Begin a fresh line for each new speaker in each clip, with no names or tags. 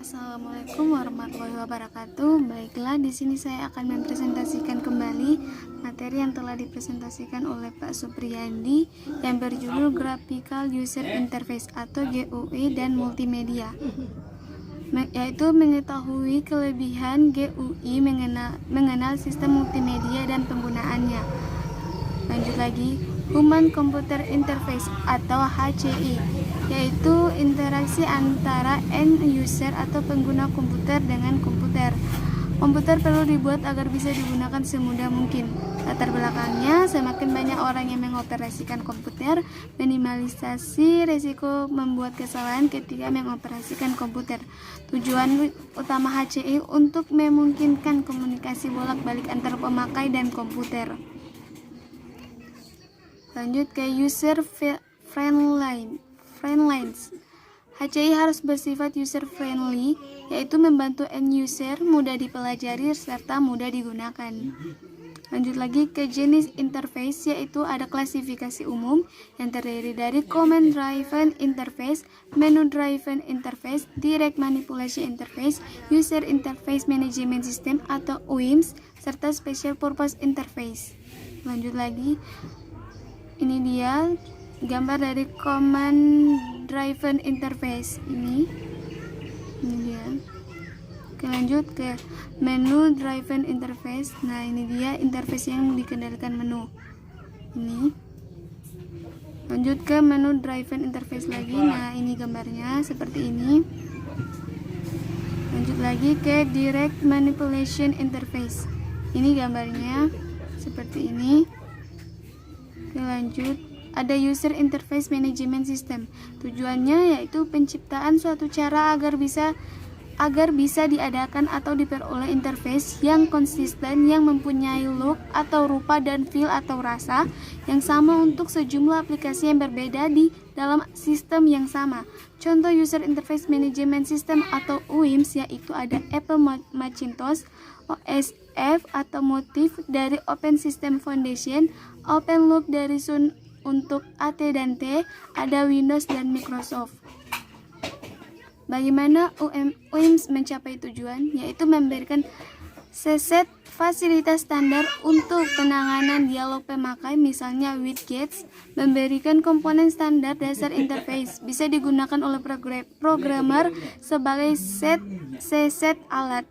Assalamualaikum warahmatullahi wabarakatuh. Baiklah, di sini saya akan mempresentasikan kembali materi yang telah dipresentasikan oleh Pak Supriyandi yang berjudul Graphical User Interface atau GUI dan Multimedia, yaitu mengetahui kelebihan GUI, mengenal sistem multimedia dan penggunaannya. Lanjut lagi, Human Computer Interface atau HCI, yaitu interaksi antara end user atau pengguna komputer dengan komputer. Komputer perlu dibuat agar bisa digunakan semudah mungkin. Latar belakangnya, semakin banyak orang yang mengoperasikan komputer, minimalisasi risiko membuat kesalahan ketika mengoperasikan komputer. Tujuan utama HCI untuk memungkinkan komunikasi bolak-balik antar pemakai dan komputer. Lanjut ke user friendly. HCI harus bersifat user friendly, yaitu membantu end user, mudah dipelajari serta mudah digunakan. Lanjut lagi ke jenis interface, yaitu ada klasifikasi umum yang terdiri dari command driven interface, menu driven interface, direct manipulation interface, user interface management system atau UIMS, serta special purpose interface. Lanjut lagi, ini dia gambar dari command driven interface ini dia. Oke, lanjut ke menu driven interface. Nah, ini dia interface yang dikendalikan menu ini. Lanjut ke menu driven interface lagi. Nah, ini gambarnya seperti ini. Lanjut lagi ke direct manipulation interface. Ini gambarnya seperti ini. Oke, lanjut, ada user interface management system. Tujuannya yaitu penciptaan suatu cara agar bisa diadakan atau diperoleh interface yang konsisten, yang mempunyai look atau rupa dan feel atau rasa yang sama untuk sejumlah aplikasi yang berbeda di dalam sistem yang sama. Contoh user interface management system atau UIMS yaitu ada Apple Macintosh OS X atau Motif dari Open System Foundation, OpenLook dari Sun untuk AT dan T, ada Windows dan Microsoft. Bagaimana UIMS mencapai tujuan? Yaitu memberikan seset fasilitas standar untuk penanganan dialog pemakai, misalnya widgets, memberikan komponen standar dasar interface, bisa digunakan oleh programmer sebagai seset alat,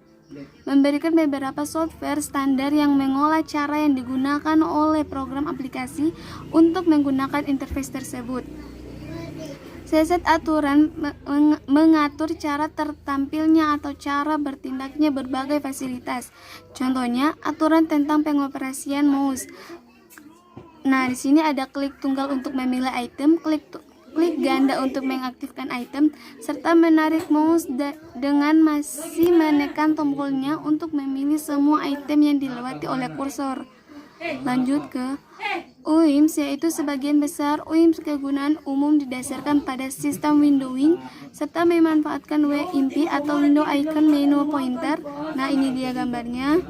memberikan beberapa software standar yang mengolah cara yang digunakan oleh program aplikasi untuk menggunakan interface tersebut. Seset aturan mengatur cara tertampilnya atau cara bertindaknya berbagai fasilitas. Contohnya, aturan tentang pengoperasian mouse. Nah, di sini ada klik tunggal untuk memilih item, klik ganda untuk mengaktifkan item, serta menarik mouse dengan masih menekan tombolnya untuk memilih semua item yang dilewati oleh kursor. Lanjut ke UIMS, yaitu sebagian besar UIMS kegunaan umum didasarkan pada sistem windowing serta memanfaatkan WIMP atau window icon menu pointer. Nah, ini dia gambarnya.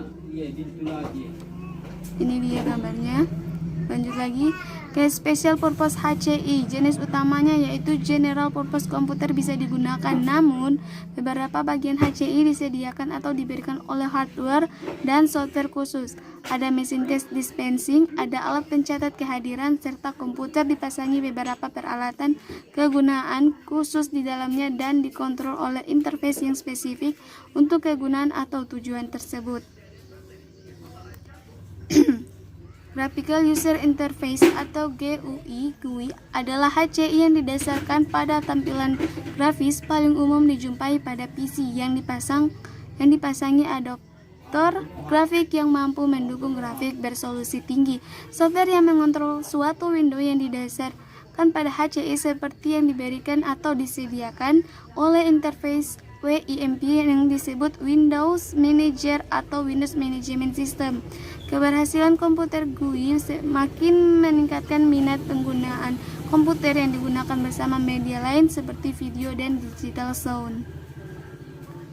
Lanjut lagi ke special purpose HCI. Jenis utamanya yaitu general purpose komputer bisa digunakan, namun beberapa bagian HCI disediakan atau diberikan oleh hardware dan software khusus. Ada mesin case dispensing, ada alat pencatat kehadiran, serta komputer dipasangi beberapa peralatan kegunaan khusus di dalamnya dan dikontrol oleh interface yang spesifik untuk kegunaan atau tujuan tersebut. Graphical User Interface atau GUI adalah HCI yang didasarkan pada tampilan grafis paling umum dijumpai pada PC yang dipasangi adaptor grafik yang mampu mendukung grafik bersolusi tinggi. Software yang mengontrol suatu window yang didasarkan pada HCI seperti yang diberikan atau disediakan oleh interface WIMP yang disebut Windows Manager atau Windows Management System. Keberhasilan komputer GUI semakin meningkatkan minat penggunaan komputer yang digunakan bersama media lain seperti video dan digital sound.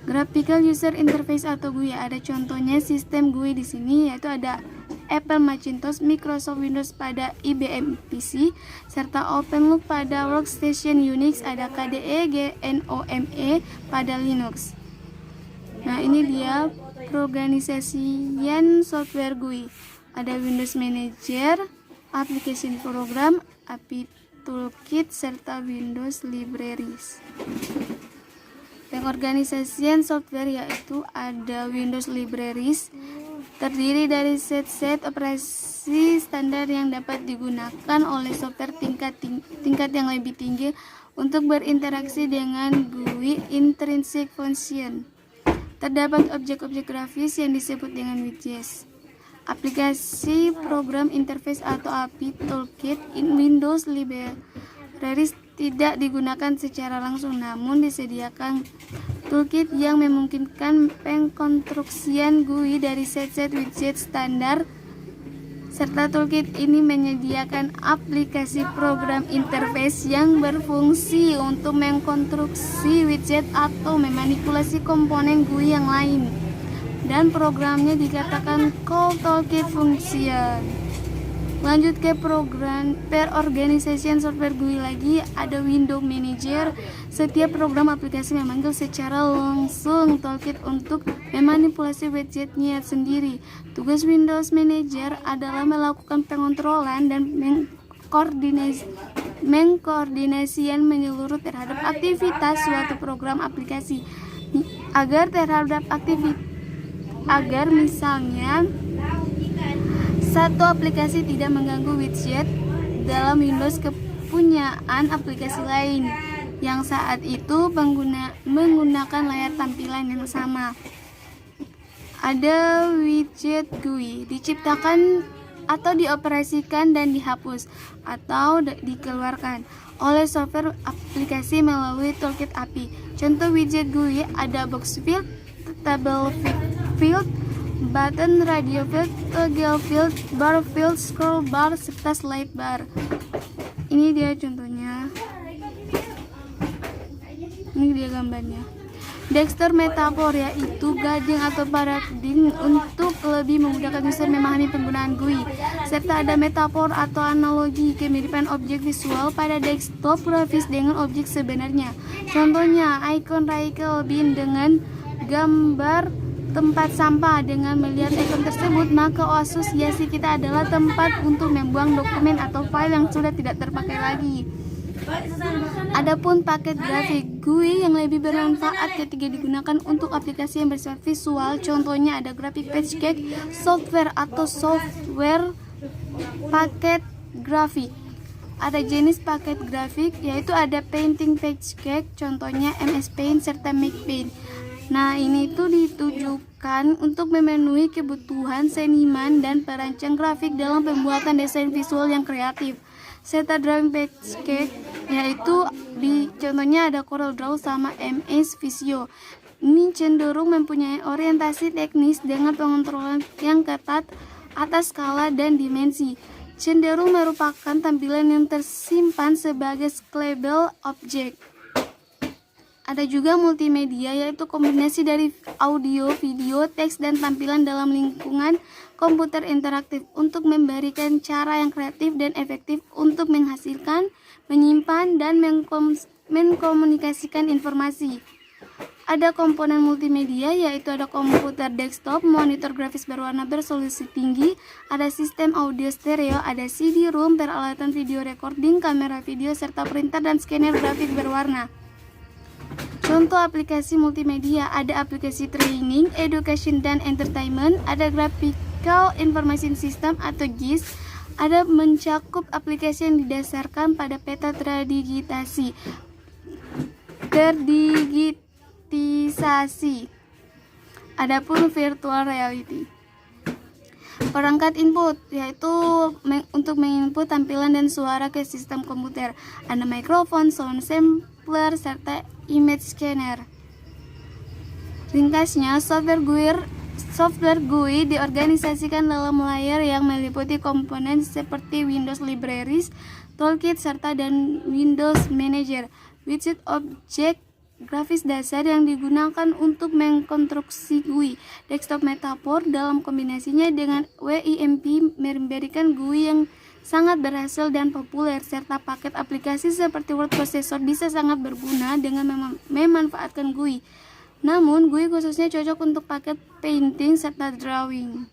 Graphical User Interface atau GUI, ada contohnya sistem GUI di sini, yaitu ada Apple Macintosh, Microsoft Windows pada IBM PC, serta OpenLook pada workstation Unix, ada KDE GNOME pada Linux. Nah, ini dia perorganisasian software GUI. Ada Windows Manager, Application Program, API Toolkit, serta Windows Libraries. Pengorganisasian software yaitu ada Windows Libraries, terdiri dari set operasi standar yang dapat digunakan oleh software tingkat yang lebih tinggi untuk berinteraksi dengan GUI intrinsic function. Terdapat objek-objek grafis yang disebut dengan widgets. Aplikasi program interface atau API Toolkit in Windows Libraries tidak digunakan secara langsung, namun disediakan toolkit yang memungkinkan pengkonstruksian GUI dari set widget standar, serta toolkit ini menyediakan aplikasi program interface yang berfungsi untuk mengkonstruksi widget atau memanipulasi komponen GUI yang lain, dan programnya dikatakan call toolkit function. Lanjut ke program perorganisasian software GUI lagi, ada Windows Manager. Setiap program aplikasi memanggil secara langsung toolkit untuk memanipulasi widgetnya sendiri. Tugas Windows Manager adalah melakukan pengontrolan dan mengkoordinasikan menyeluruh terhadap aktivitas suatu program aplikasi agar misalnya satu aplikasi tidak mengganggu widget dalam Windows kepunyaan aplikasi lain yang saat itu menggunakan layar tampilan yang sama. Ada widget GUI diciptakan atau dioperasikan dan dihapus atau dikeluarkan oleh software aplikasi melalui toolkit API. Contoh widget GUI ada box field, table field, button, radio field, toggle field, bar field, scroll bar, serta slide bar. Ini dia contohnya. Ini dia gambarnya. Dexter metafor yaitu gading atau paradigm untuk lebih memudahkan user memahami penggunaan GUI, serta ada metafor atau analogi kemiripan objek visual pada desktop grafis dengan objek sebenarnya. Contohnya icon recycle bin dengan gambar tempat sampah. Dengan melihat ikon tersebut, maka asosiasi kita adalah tempat untuk membuang dokumen atau file yang sudah tidak terpakai lagi. Adapun paket grafik GUI yang lebih bermanfaat ketika digunakan untuk aplikasi yang bersifat visual. Contohnya ada graphic page cake software atau software paket grafik. Ada jenis paket grafik yaitu ada painting page cake, contohnya MS Paint serta Make Paint. Nah, ini tuh ditujukan untuk memenuhi kebutuhan seniman dan perancang grafik dalam pembuatan desain visual yang kreatif. Serta drawing page cake yaitu contohnya ada Corel Draw sama MS Visio. Ini cenderung mempunyai orientasi teknis dengan pengontrolan yang ketat atas skala dan dimensi. Cenderung merupakan tampilan yang tersimpan sebagai scalable object. Ada juga multimedia, yaitu kombinasi dari audio, video, teks, dan tampilan dalam lingkungan komputer interaktif untuk memberikan cara yang kreatif dan efektif untuk menghasilkan, menyimpan, dan mengkomunikasikan informasi. Ada komponen multimedia, yaitu ada komputer desktop, monitor grafis berwarna beresolusi tinggi, ada sistem audio stereo, ada CD-ROM, peralatan video recording, kamera video, serta printer dan scanner grafik berwarna. Contoh aplikasi multimedia ada aplikasi training, education, dan entertainment, ada graphical information system atau GIS, ada mencakup aplikasi yang didasarkan pada peta terdigitisasi. Adapun virtual reality. Perangkat input yaitu untuk menginput tampilan dan suara ke sistem komputer. Ada mikrofon, sound sampler, serta image scanner. Ringkasnya, software GUI diorganisasikan dalam layer yang meliputi komponen seperti Windows Libraries, Toolkit, serta dan Windows Manager. Widget objek grafis dasar yang digunakan untuk mengkonstruksi GUI. Desktop metafor dalam kombinasinya dengan WIMP memberikan GUI yang sangat berhasil dan populer, serta paket aplikasi seperti word processor bisa sangat berguna dengan memanfaatkan GUI. Namun, GUI khususnya cocok untuk paket painting serta drawing.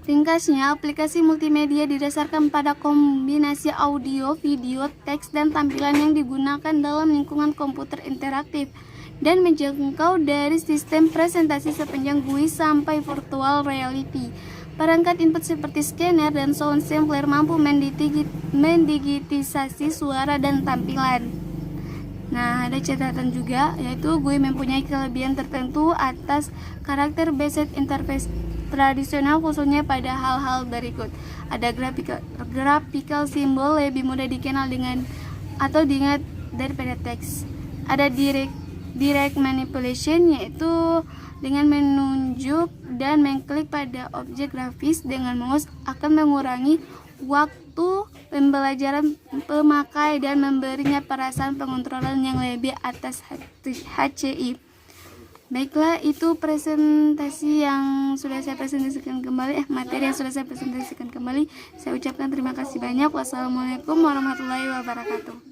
Ringkasnya, aplikasi multimedia didasarkan pada kombinasi audio, video, teks, dan tampilan yang digunakan dalam lingkungan komputer interaktif dan menjangkau dari sistem presentasi sepanjang GUI sampai virtual reality. Perangkat input seperti scanner dan sound sampler mampu mendigitisasi suara dan tampilan. Nah, ada catatan juga, yaitu GUI mempunyai kelebihan tertentu atas karakter based interface tradisional, khususnya pada hal-hal berikut. Ada graphical symbol lebih mudah dikenal dengan atau diingat daripada teks. Ada direct manipulation, yaitu dengan menunjuk dan mengklik pada objek grafis dengan mouse akan mengurangi waktu pembelajaran pemakai dan memberinya perasaan pengontrolan yang lebih atas HCI. Baiklah, itu presentasi yang sudah saya presentasikan kembali, materi yang sudah saya presentasikan kembali. Saya ucapkan terima kasih banyak. Wassalamualaikum warahmatullahi wabarakatuh.